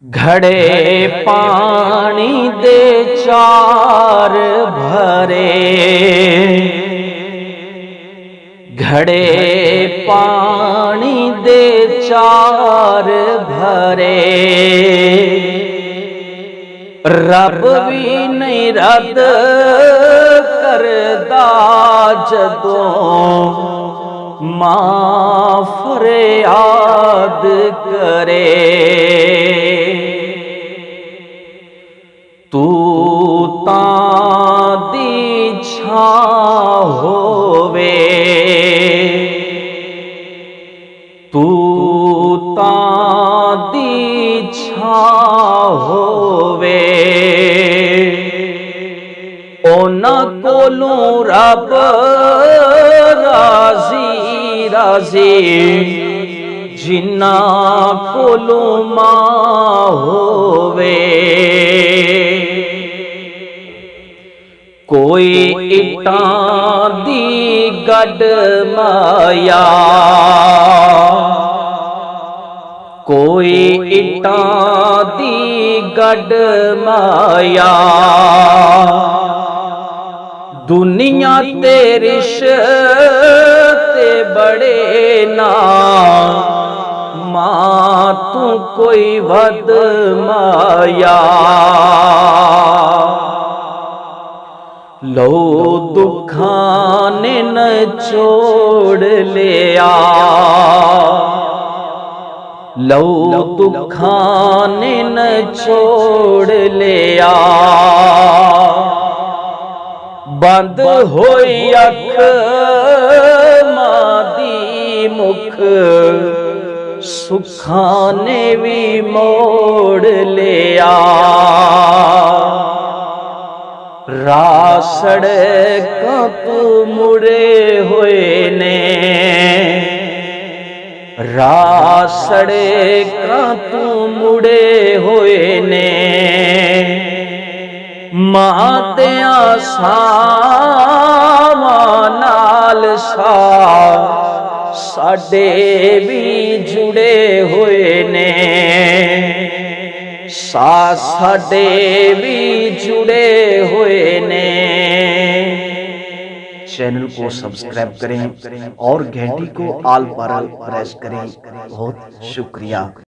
घड़े पानी दे चार भरे, घड़े पानी दे चार भरे। रब भी नहीं रद करदा जदों मां फरियाद करे। तू तां दी छां होवे, तू तां दी छां होवे। उन्हां कोलों रब राजी राजी, जिन्हां कोलों मां होवे। कोई इटां दी गड माया, कोई इटां दी गड माया। दुनिया ते रिश्ते बड़े ना, मां तू कोई वद माया। लो दुखां ने नचोड़ लिया, लो दुखां ने नचोड़ लिया। बंद होई अख मां दी मुख, सुखां ने भी मोड़ लिया। राह सड़कां तू मुड़े हुए ने, राह सड़कां तू मुड़े हुए ने। मां ते आसावां नाल साडे भी जुड़े हुए ने, साडे भी जुड़े हुए ने। चैनल को सब्सक्राइब करें और घंटी को ऑल पर प्रेस करें। बहुत शुक्रिया।